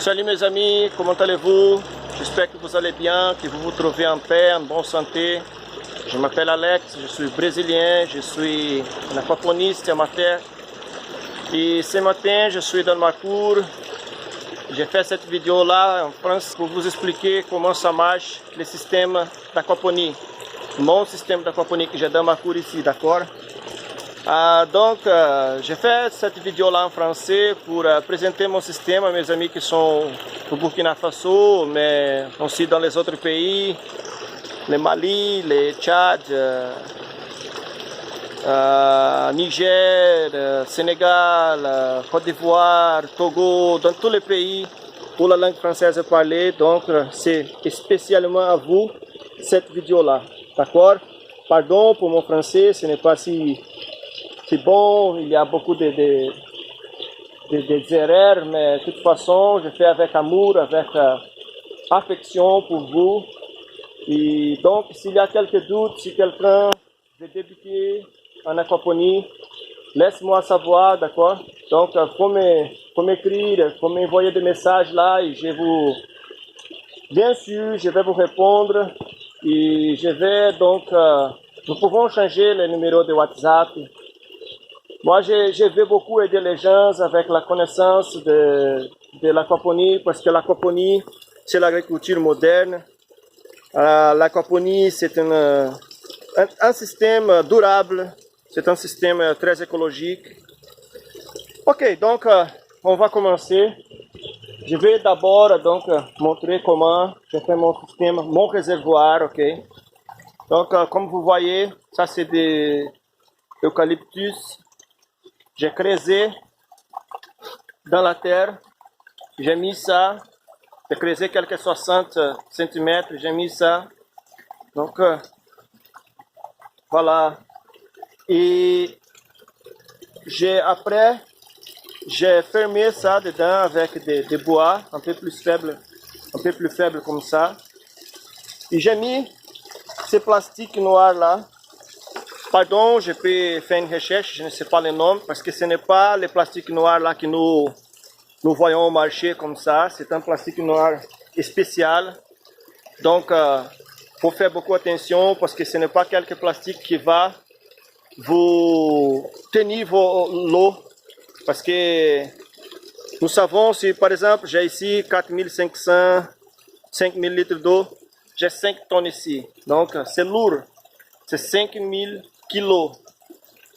Salut mes amis, comment allez-vous? J'espère que vous allez bien, que vous vous trouvez en paix, en bonne santé. Je m'appelle Alex, je suis brésilien, je suis un aquaponiste amateur. Et ce matin, je suis dans ma cour. J'ai fait cette vidéo là en France pour vous expliquer comment ça marche le système d'aquaponie. Mon système d'aquaponie que j'ai dans ma cour ici, d'accord? J'ai fait cette vidéo là en français pour présenter mon système à mes amis qui sont au Burkina Faso, mais aussi dans les autres pays, le Mali, le Tchad, Niger, Sénégal, Côte d'Ivoire, Togo, dans tous les pays où la langue française est parlée. Donc c'est spécialement à vous cette vidéo là, d'accord? Pardon pour mon français, ce n'est pas si bon, il y a beaucoup des erreurs, mais de toute façon, je fais avec amour, avec affection pour vous. Et donc, s'il y a quelques doutes, si quelqu'un veut débuter en aquaponie, laisse-moi savoir, d'accord? Donc, faut m'écrire, faut m'envoyer des messages là et bien sûr, je vais vous répondre. Et je vais donc, nous pouvons changer le numéro de WhatsApp. Moi, je veux beaucoup aider les gens avec la connaissance de l'aquaponie, parce que l'aquaponie, c'est l'agriculture moderne. L'aquaponie, c'est un système durable, c'est un système très écologique. Ok, donc, on va commencer. Je vais d'abord donc montrer comment je fais mon système, mon réservoir, ok. Donc, comme vous voyez, ça c'est des eucalyptus. J'ai creusé dans la terre, j'ai mis ça, j'ai creusé quelques 60 cm, j'ai mis ça, donc voilà, et après, j'ai fermé ça dedans avec des bois un peu plus faibles comme ça, et j'ai mis ces plastiques noirs là. Pardon, je peux faire une recherche, je ne sais pas le nom, parce que ce n'est pas le plastique noir là que nous voyons au marché comme ça, c'est un plastique noir spécial. Donc, faut faire beaucoup attention parce que ce n'est pas quelque plastique qui va vous tenir l'eau. Parce que nous savons, si par exemple j'ai ici 4500, 5000 litres d'eau, j'ai 5 tonnes ici. Donc, c'est lourd, c'est 5000 kilos.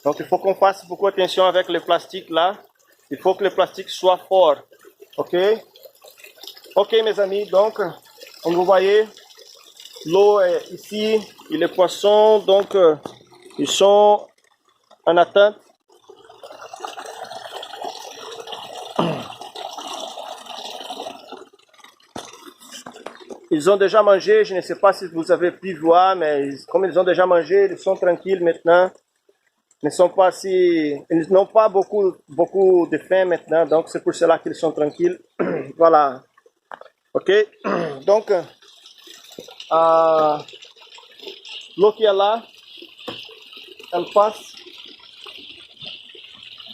Donc il faut qu'on fasse beaucoup attention avec le plastique là. Il faut que le plastique soit fort. Ok? Ok mes amis, donc comme vous voyez, l'eau est ici et les poissons donc ils sont en attente. Ils ont déjà mangé, je ne sais pas si vous avez pu voir, mais comme ils ont déjà mangé, ils sont tranquilles maintenant. Ils n'ont pas beaucoup de faim maintenant, donc c'est pour cela qu'ils sont tranquilles. Voilà. Ok. Donc, l'eau qui est là, elle passe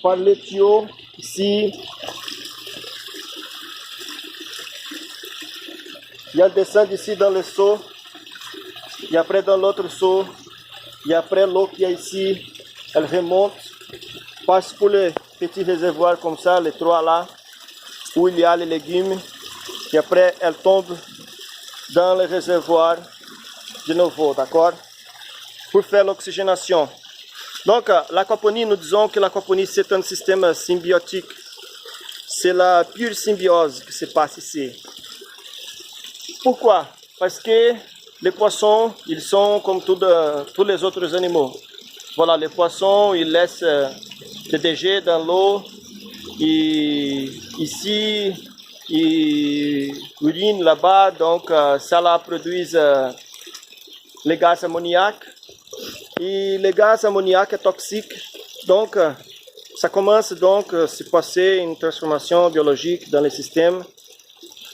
par les tuyaux ici. Et elle descend ici dans le seau, et après dans l'autre seau, et après l'eau qui est ici, elle remonte, passe pour les petits réservoirs comme ça, les trois là, où il y a les légumes, et après elle tombe dans le réservoir de nouveau, d'accord? Pour faire l'oxygénation. Donc, l'aquaponie, nous disons que l'aquaponie c'est un système symbiotique. C'est la pure symbiose qui se passe ici. Pourquoi? Parce que les poissons, ils sont comme tous les autres animaux. Voilà, les poissons, ils laissent des déchets dans l'eau. Et ici, ils urinent là-bas, donc ça là produit les gaz ammoniac. Et les gaz ammoniac est toxique. Donc, ça commence donc à se passer une transformation biologique dans le système.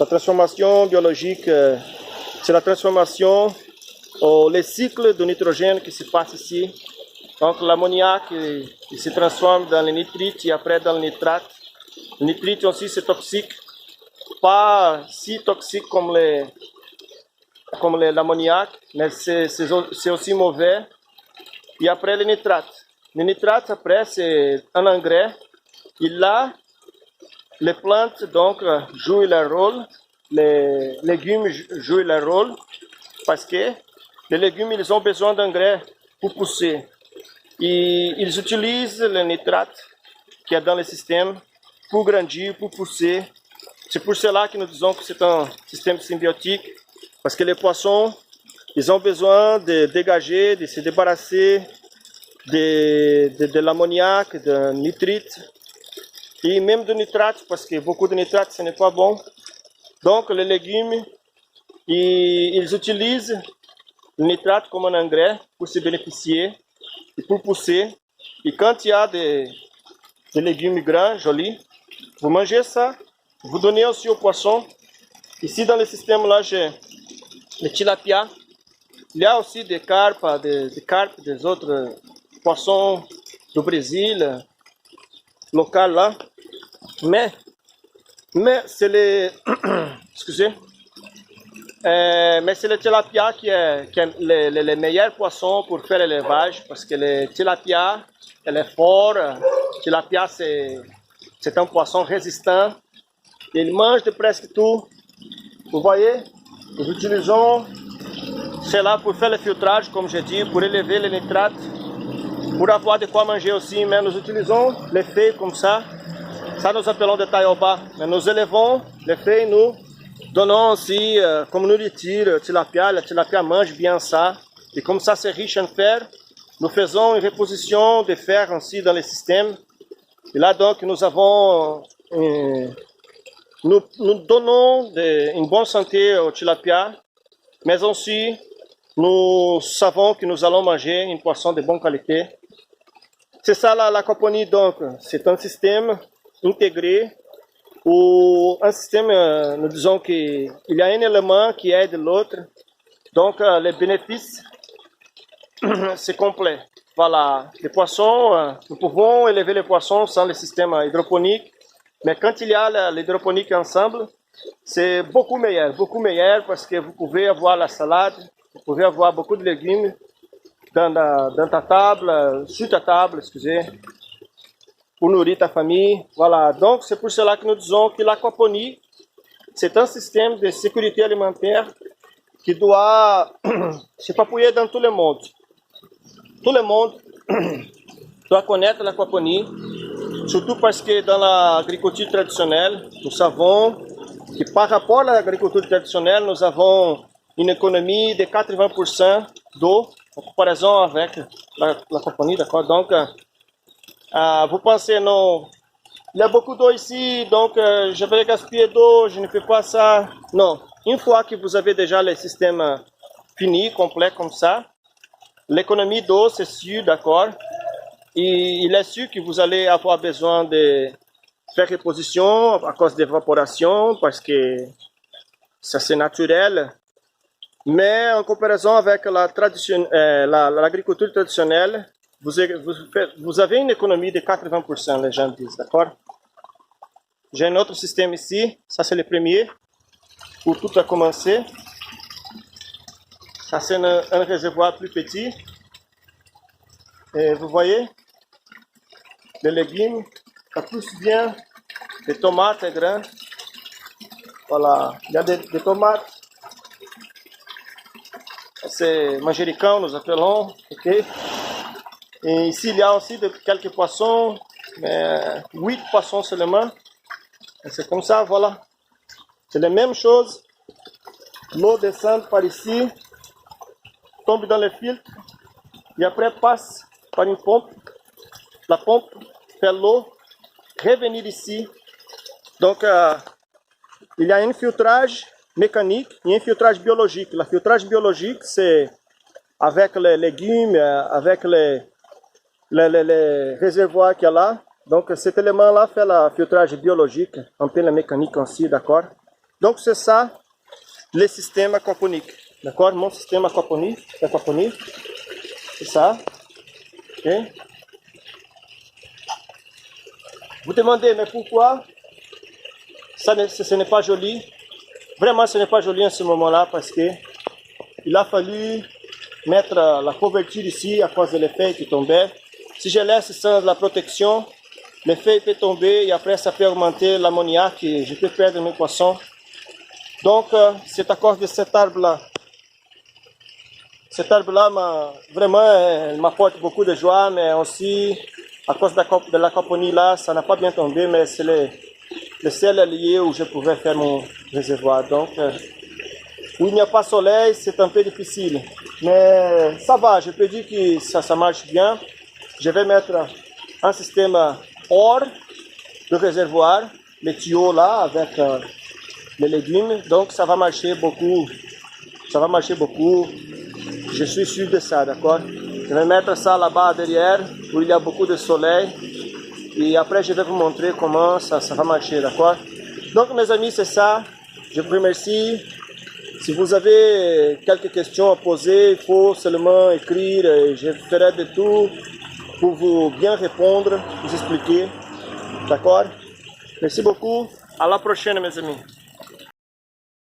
La transformation biologique, c'est la transformation, le cycle de nitrogène qui se passe ici. Donc l'ammoniac il se transforme dans le nitrite et après dans le nitrate. Le nitrite aussi c'est toxique. pas si toxique comme l'ammoniac, mais c'est aussi mauvais. Et après les nitrates. Les nitrates, après, c'est un engrais. Et là, les plantes donc jouent leur rôle, les légumes jouent leur rôle, parce que les légumes, ils ont besoin d'engrais pour pousser. Et ils utilisent les nitrates qui est dans le système pour grandir, pour pousser. C'est pour cela que nous disons que c'est un système symbiotique, parce que les poissons, ils ont besoin de dégager, de se débarrasser de l'ammoniac, de nitrite, et même de nitrate, parce que beaucoup de nitrate, ce n'est pas bon. Donc, les légumes, ils utilisent le nitrate comme un engrais pour se bénéficier et pour pousser. Et quand il y a des légumes grands, jolis, vous mangez ça, vous donnez aussi aux poissons. Ici, dans le système, là, j'ai le tilapia. Il y a aussi des carpes, des autres poissons du Brésil, local là. Mais c'est les... Excusez. Mais c'est le tilapia qui est les meilleurs poissons pour faire l'élevage, parce que le tilapia, elle est fort. Le tilapia, c'est un poisson résistant. Il mange de presque tout. Vous voyez, nous utilisons cela pour faire le filtrage, comme j'ai dit, pour élever les nitrates, pour avoir de quoi manger aussi. Mais nous utilisons les feuilles comme ça. Ça, nous appelons de taioba. Mais nous élevons les feuilles, nous donnons aussi comme nourriture le tilapia mange bien ça. Et comme ça, c'est riche en fer. Nous faisons une reposition de fer ainsi dans le système. Et là, donc, nous avons... nous donnons une bonne santé au tilapia, mais aussi, nous savons que nous allons manger une poisson de bonne qualité. C'est ça l'aquaponie, donc. C'est un système intégré ou un système, nous disons qu'il y a un élément qui aide l'autre. Donc, les bénéfices, c'est complet. Voilà, les poissons, nous pouvons élever les poissons sans le système hydroponique, mais quand il y a l'hydroponique ensemble, c'est beaucoup meilleur parce que vous pouvez avoir la salade, vous pouvez avoir beaucoup de légumes dans ta table, sur ta table, excusez, pour nourrir ta famille. Voilà, donc c'est pour cela que nous disons que l'aquaponie, c'est un système de sécurité alimentaire qui doit s'épapouiller dans tout le monde. Tout le monde doit connaître l'aquaponie, surtout parce que dans l'agriculture traditionnelle, nous savons que par rapport à l'agriculture traditionnelle, nous avons une économie de 80% d'eau en comparaison avec l'aquaponie, d'accord? Donc, vous pensez, non, il y a beaucoup d'eau ici, donc je vais gaspiller d'eau, je ne fais pas ça. Non, une fois que vous avez déjà le système fini, complet comme ça, l'économie d'eau, c'est sûr, d'accord? Et il est sûr que vous allez avoir besoin de faire reposition à cause d'évaporation, parce que ça c'est naturel. Mais en comparaison avec l'agriculture traditionnelle, vous avez une économie de 80%, les gens disent, d'accord? J'ai un autre système ici, ça c'est le premier, où tout a commencé. Ça c'est un réservoir plus petit. Et vous voyez, les légumes, ça pousse bien, des tomates grandes. Voilà, il y a des tomates. C'est manjericão, nous appelons, ok? Et ici, il y a aussi quelques poissons, mais 8 poissons seulement. C'est comme ça, voilà. C'est la même chose. L'eau descend par ici, tombe dans le filtre, et après passe par une pompe. La pompe fait l'eau revenir ici. Donc, il y a un filtrage mécanique et un filtrage biologique. Le filtrage biologique, c'est avec les légumes, avec les réservoirs qu'il y a là. Donc, cet élément-là fait le filtrage biologique, un peu la mécanique aussi, d'accord? Donc, c'est ça, le système aquaponique. D'accord? Mon système aquaponique, c'est ça. Okay? Vous demandez, mais pourquoi ce n'est pas joli. Vraiment, ce n'est pas joli en ce moment-là parce que il a fallu mettre la couverture ici à cause de l'effet qui tombait. Si je laisse sans la protection, l'effet peut tomber et après ça peut augmenter l'ammoniac et je peux perdre mes poissons. Donc, c'est à cause de cet arbre-là. Cet arbre-là, vraiment, m'apporte beaucoup de joie, mais aussi, à cause de la caponie là, ça n'a pas bien tombé, mais c'est le seul lieu où je pouvais faire mon réservoir. Donc, où il n'y a pas de soleil, c'est un peu difficile. Mais ça va, je peux dire que ça marche bien. Je vais mettre un système hors de réservoir, les tuyaux là, avec les légumes. Donc, ça va marcher beaucoup. Ça va marcher beaucoup. Je suis sûr de ça, d'accord? Je vais mettre ça là-bas derrière, où il y a beaucoup de soleil. Et après, je vais vous montrer comment ça va marcher, d'accord? Donc, mes amis, c'est ça. Je vous remercie. Si vous avez quelques questions à poser, il faut seulement écrire. Je ferai de tout pour vous bien répondre, vous expliquer. D'accord? Merci beaucoup. À la prochaine, mes amis.